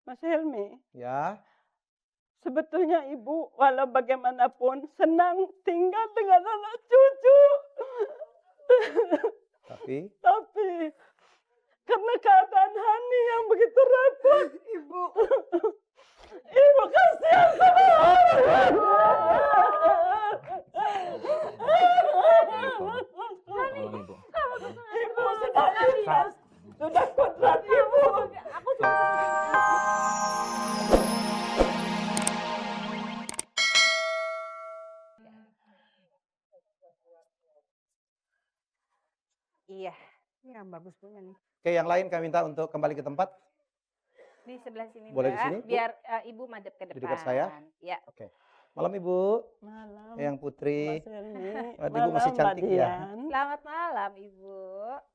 Mas Helmi, Ya, sebetulnya Ibu walau bagaimanapun senang tinggal dengan anak cucu. tapi Tapi karena keadaan Hani yang begitu repot, Ibu. Ibu kasihan sama orang. Ibu. Ibu sudah ikhlas, sudah kodrat Ibu. Aku cuma iya, yang bagus punya nih. oke, yang lain kami minta untuk kembali ke tempat. Di sebelah sini, Boleh di Mbak. sini, Bu? Biar Ibu madep ke depan. Di dekat saya? Ya. Oke. Malam Ibu, Malam, Eyang Putri. Mas Helmi. Ibu masih Malam, cantik Mbak ya. Dian. Selamat malam, Ibu.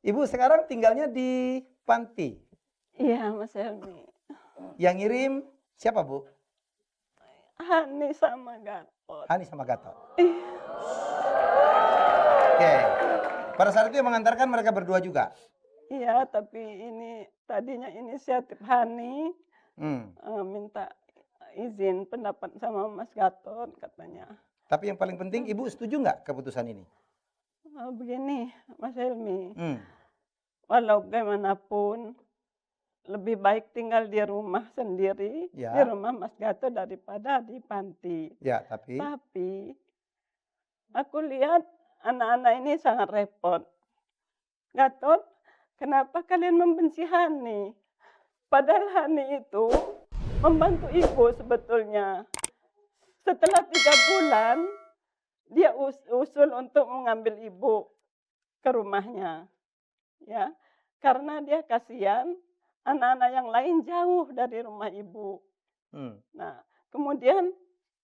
Ibu sekarang tinggalnya di panti. Iya, Mas Helmi. Yang ngirim siapa Bu? Hani sama Gatot. Hani sama Gatot. Oke. Pada saat itu yang mengantarkan mereka berdua juga. Iya, tapi ini tadinya inisiatif Hani minta izin pendapat sama Mas Gatot katanya. Tapi yang paling penting Ibu setuju nggak keputusan ini? Begini, Mas Helmi, Hmm. walau bagaimanapun lebih baik tinggal di rumah sendiri, Ya. di rumah Mas Gatot daripada di panti. Ya, tapi Tapi aku lihat anak-anak ini sangat repot. Gatot, kenapa kalian membenci Hani? Padahal Hani itu membantu ibu sebetulnya. Setelah 3 bulan, dia usul untuk mengambil ibu ke rumahnya. Ya, karena dia kasihan anak-anak yang lain jauh dari rumah ibu. Nah, kemudian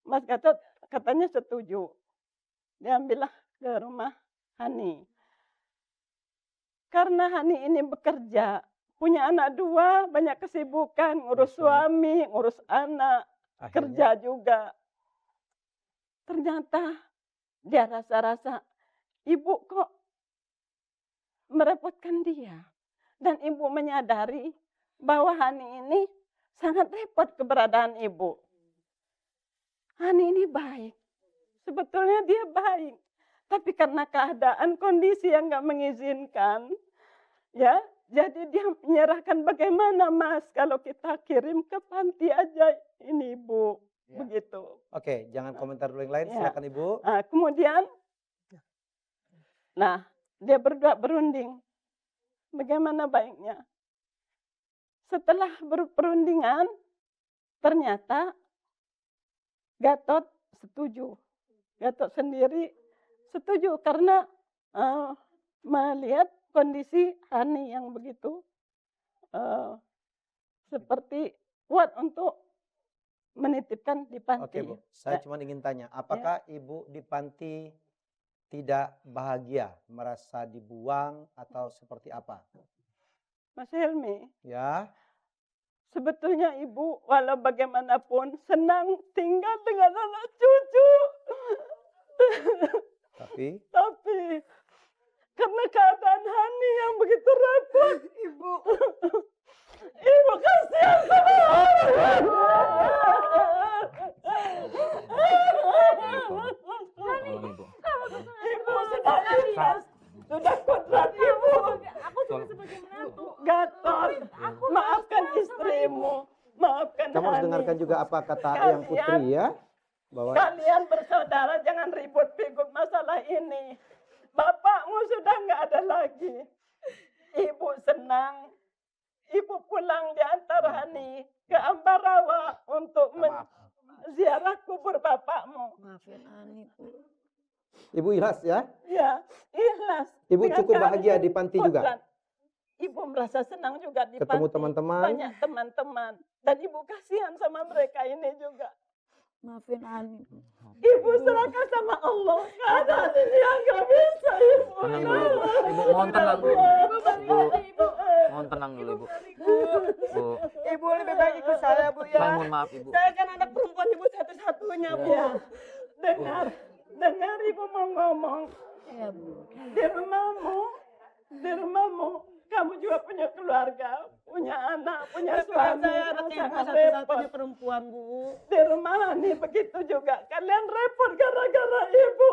Mas Gatot katanya setuju. Diambillah ke rumah Hani. Karena Hani ini bekerja, punya anak 2, banyak kesibukan, ngurus suami, ngurus anak, kerja juga. Ternyata dia rasa-rasa ibu kok merepotkan dia. Dan ibu menyadari bahwa Hani ini sangat repot keberadaan ibu. Hani ini baik. Sebetulnya dia baik. Tapi karena keadaan kondisi yang nggak mengizinkan, ya, jadi dia menyerahkan bagaimana Mas kalau kita kirim ke panti aja ini Ibu, Ya. begitu. Oke, jangan komentar dulu yang lain, Ya. silakan Ibu. Nah, kemudian, nah dia berdua berunding, bagaimana baiknya. Setelah berperundingan, ternyata Gatot setuju. Gatot sendiri setuju karena melihat kondisi Hani yang begitu seperti kuat untuk menitipkan di panti. Oke Bu, saya cuma ingin tanya, apakah Ibu di panti tidak bahagia, merasa dibuang atau seperti apa? Mas Helmi, Ya, sebetulnya Ibu walau bagaimanapun senang tinggal dengan anak cucu. Tapi karena keadaan Hani yang begitu repot, Ibu. Ibu kasihan sama orang. Ibu. Ibu sudah ikhlas, sudah kodrat Ibu. Aku cuma sebagai menantu. Gatot, maafkan istrimu, maafkan kamu harus Hani. dengarkan juga apa kata Eyang Putri ya. Bahwa Kalian bersaudara jangan ribut-ribut masalah ini. Bapakmu sudah nggak ada lagi. Ibu senang. Ibu pulang di antara Hani ke Ambarawa untuk ziarah kubur bapakmu. Maafin Ani, Bu. Ibu ikhlas ya? Ya, ikhlas. Ibu Dengan cukup keadaan bahagia di panti juga? kodrat. Ibu merasa senang juga di Ketemu panti. teman-teman? Banyak teman-teman. Dan ibu kasihan sama mereka ini juga. Maafin Ani. Ibu serahkan sama Allah. Keadaan ini yang nggak bisa, Ibu. Tenang dulu, Ibu. Ibu mohon tenang. Ibu. Mohon tenang dulu, Ibu. Bu, Ibu lebih baik ikut saya, Bu, ya. saya mohon maaf, Ibu. Saya kan anak perempuan Ibu satu-satunya, Bu. Dengar Ibu mau ngomong. Iya, Bu. Di rumahmu, kamu juga juga punya keluarga, punya anak, punya Tapi kan suami. saya anak ibu sangat satu-satunya repot. perempuan, Bu. Di rumah Hani begitu juga. Kalian repot gara-gara ibu.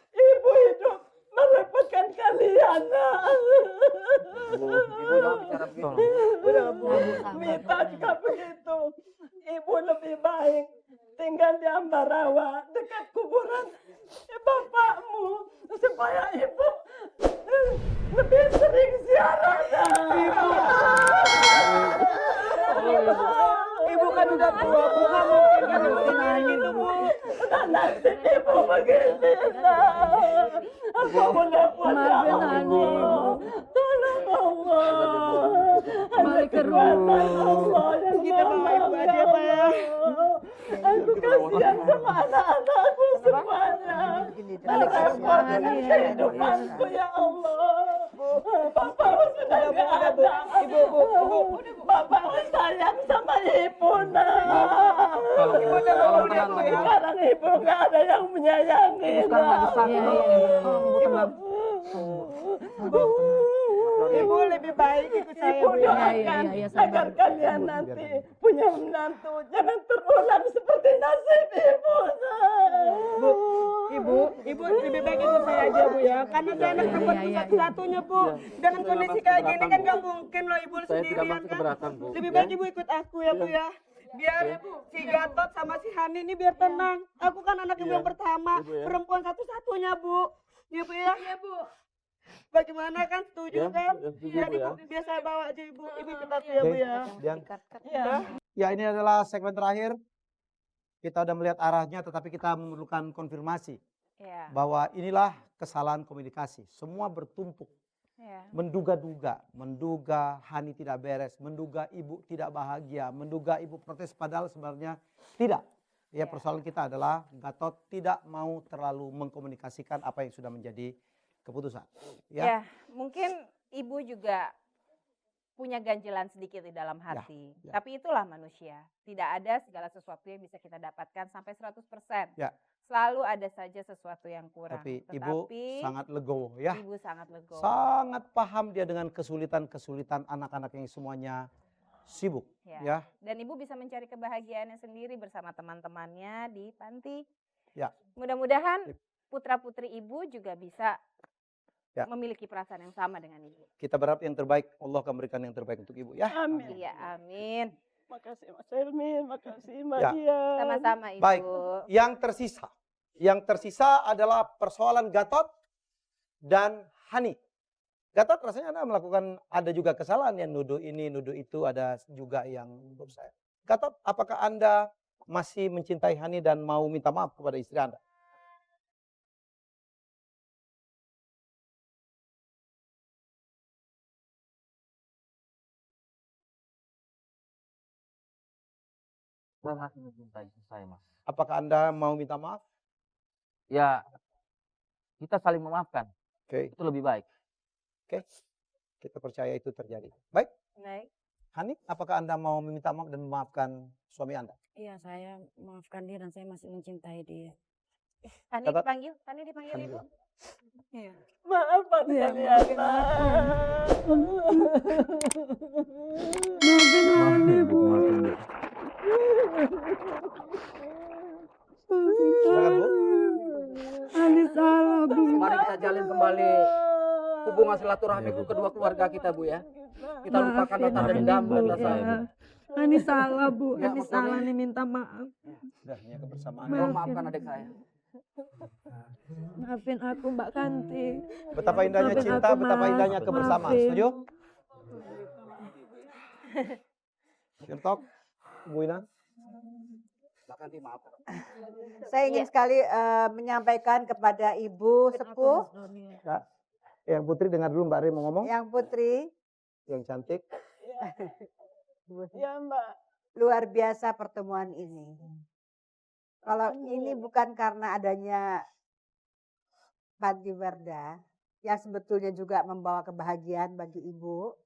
Ibu hidup merepotkan kalian. Ibu jangan bicara begitu. Udah, Bu. Mita juga begitu. Ibu lebih baik tinggal di Ambarawa dekat kuburan bapakmu supaya ibu lebih sering ziarah. Ibu kan udah tua, Bu. Nggak mungkin kan kayak gitu, Bu. Nasib ibu begini. Apa boleh buat ya Maafin Hani, Allah? Tolong Allah. Balik ke Kekuatan Allah yang Kita bawa ibu aja, Pak, ya. Aku kasihan sama anak-anakku semuanya. Balik ke Repot Hani, dengan ya. kehidupanku ya Allah. Bapak sudah Udah, Bu. nggak Udah, Bu. ada. Ibu. Bapak sayang sama ibu nak. Tolong tenang lagi, Bu. Sekarang ibu nggak ada yang menyayangi. Ibu sekarang lagi sakit, Iya, Bu. iya. Ibu tenang. Ibu lebih baik ikut saya, Ibu Bu. Ya. doakan iya, sabar. agar kalian nanti punya menantu jangan terulang seperti nasib ibu. Bu, ibu lebih baik ikut saya aja, Bu, ya. Karena saya anak perempuan iya, iya. satu-satunya, Bu. Dengan kondisi kayak gini kan nggak mungkin loh ibu Saya tidak sendirian merasa kan. keberatan, Bu. Lebih baik ibu ikut aku ya, Bu, ya. Biar si Gatot sama si Hani ini biar tenang. Aku kan anak ibu yang pertama, perempuan satu-satunya, Bu. Ya, Bu, ya. Iya, Bu. Bagaimana kan, setuju kan? Jadi Bu, biar saya bawa aja ibu. Ibu ikut aku ya, Bu, Oke, ya. Dian. Ya. Ya, ini adalah segmen terakhir. Kita udah melihat arahnya, tetapi kita memerlukan konfirmasi Iya. bahwa inilah kesalahan komunikasi. Semua bertumpuk, Iya. menduga Hani tidak beres, menduga ibu tidak bahagia, menduga ibu protes padahal sebenarnya tidak. Ya, persoalan kita adalah Gatot tidak mau terlalu mengkomunikasikan apa yang sudah menjadi keputusan. Ya, mungkin ibu juga punya ganjilan sedikit di dalam hati. ya. Tapi itulah manusia. Tidak ada segala sesuatu yang bisa kita dapatkan sampai 100%. Ya. Selalu ada saja sesuatu yang kurang. Tapi ibu sangat legowo ya. Ibu sangat legowo. Sangat paham dia dengan kesulitan-kesulitan anak-anak yang semuanya sibuk. Ya. Ya. Dan ibu bisa mencari kebahagiaannya sendiri bersama teman-temannya di panti. Ya. Mudah-mudahan putra-putri ibu juga bisa memiliki perasaan yang sama dengan ibu. Kita berharap yang terbaik, Allah akan berikan yang terbaik untuk ibu ya. Amin. Iya, amin. Makasih Mas Helmi, makasih Mbak Ya. Dian. Sama-sama ibu. Baik, yang tersisa adalah persoalan Gatot dan Hani. Gatot rasanya Anda melakukan, ada juga kesalahan yang nuduh ini, nuduh itu, ada juga yang menurut saya. Gatot, apakah Anda masih mencintai Hani dan mau minta maaf kepada istri Anda? Saya masih mencintai saya, Mas. Apakah Anda mau minta maaf? Ya, kita saling memaafkan. Oke, Itu lebih baik. oke. Kita percaya itu terjadi. Baik, Baik. Hani, apakah Anda mau meminta maaf dan memaafkan suami Anda? Iya, saya maafkan dia dan saya masih mencintai dia. Tani Gatot. dipanggil, Tani dipanggil Hani ibu. dulu. Iya. Maaf Pak Iya, Kaliana. Maafin Hani, Bu. Silakan, Bu. Hani salah, Bu. Mari kita jalin kembali hubungan silaturahmi kedua keluarga kita, Bu, ya. Kita lupakan rasa Hani, dendam Bu, dan rasa ya. Hani salah, Bu. Ya, Hani maksudnya- salah nih, minta maaf. Sudah, ini kebersamaan. Tolong maafkan adik saya. Maafin aku, Mbak Kanti. Betapa indahnya Maafin cinta, aku, betapa Mas. indahnya kebersamaan. Maafin. Setuju? Tirtok, Bu Ina. Saya ingin sekali menyampaikan kepada Ibu Sepuh, Yang Putri dengar dulu Mbak Ri mau ngomong. yang Putri, Yang cantik. Ya Mbak. luar biasa pertemuan ini. Kalau ini bukan karena adanya Panti Werda, yang sebetulnya juga membawa kebahagiaan bagi Ibu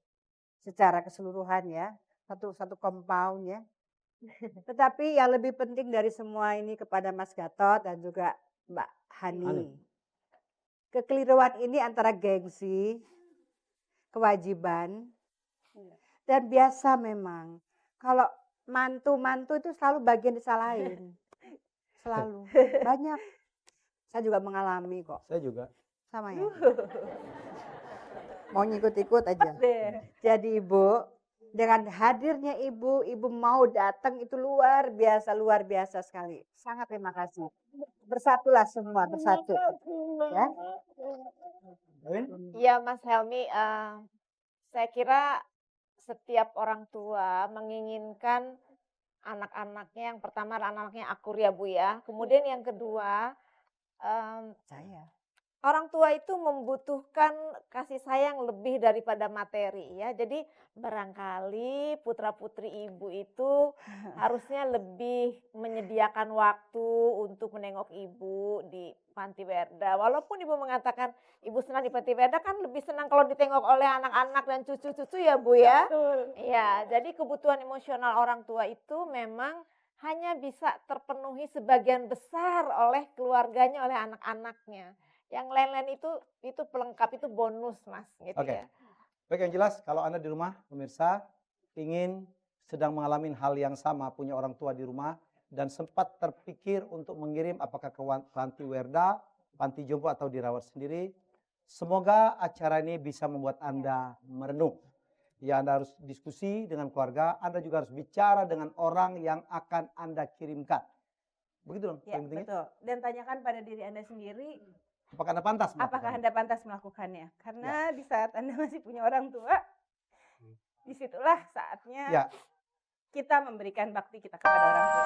secara keseluruhan ya, satu compound ya. Tetapi yang lebih penting dari semua ini kepada Mas Gatot dan juga Mbak Hani. Hani. Kekeliruan ini antara gengsi, kewajiban, Dan biasa memang kalau mantu-mantu itu selalu bagian disalahin. Selalu. Banyak. Saya juga mengalami kok. Saya juga. Sama ya. Mau ngikut-ikut aja. Jadi Ibu, dengan hadirnya Ibu mau datang itu luar biasa sekali. Sangat terima kasih. Bersatulah semua, bersatu. Ya. Ya Mas Helmi, saya kira setiap orang tua menginginkan anak-anaknya, yang pertama anak-anaknya akur ya Bu ya. Kemudian yang kedua, Saya. orang tua itu membutuhkan kasih sayang lebih daripada materi ya. Jadi barangkali putra-putri ibu itu harusnya lebih menyediakan waktu untuk menengok ibu di Panti Werda. Walaupun ibu mengatakan ibu senang di Panti Werda, kan lebih senang kalau ditengok oleh anak-anak dan cucu-cucu ya Bu ya. Ya, jadi kebutuhan emosional orang tua itu memang hanya bisa terpenuhi sebagian besar oleh keluarganya, oleh anak-anaknya. Yang lain-lain itu pelengkap, itu bonus Mas gitu Oke. ya. Baik, yang jelas kalau Anda di rumah pemirsa ingin sedang mengalami hal yang sama, punya orang tua di rumah dan sempat terpikir untuk mengirim apakah ke Panti Werda, Panti Jompo atau dirawat sendiri, semoga acara ini bisa membuat Anda merenung. Ya, Anda harus diskusi dengan keluarga, Anda juga harus bicara dengan orang yang akan Anda kirimkan. Begitu dong, Ya, paling pentingnya. betul. Dan tanyakan pada diri Anda sendiri, Apakah Anda pantas apakah melakukannya? Anda pantas melakukannya? Karena di saat Anda masih punya orang tua, disitulah saatnya Ya. kita memberikan bakti kita kepada orang tua.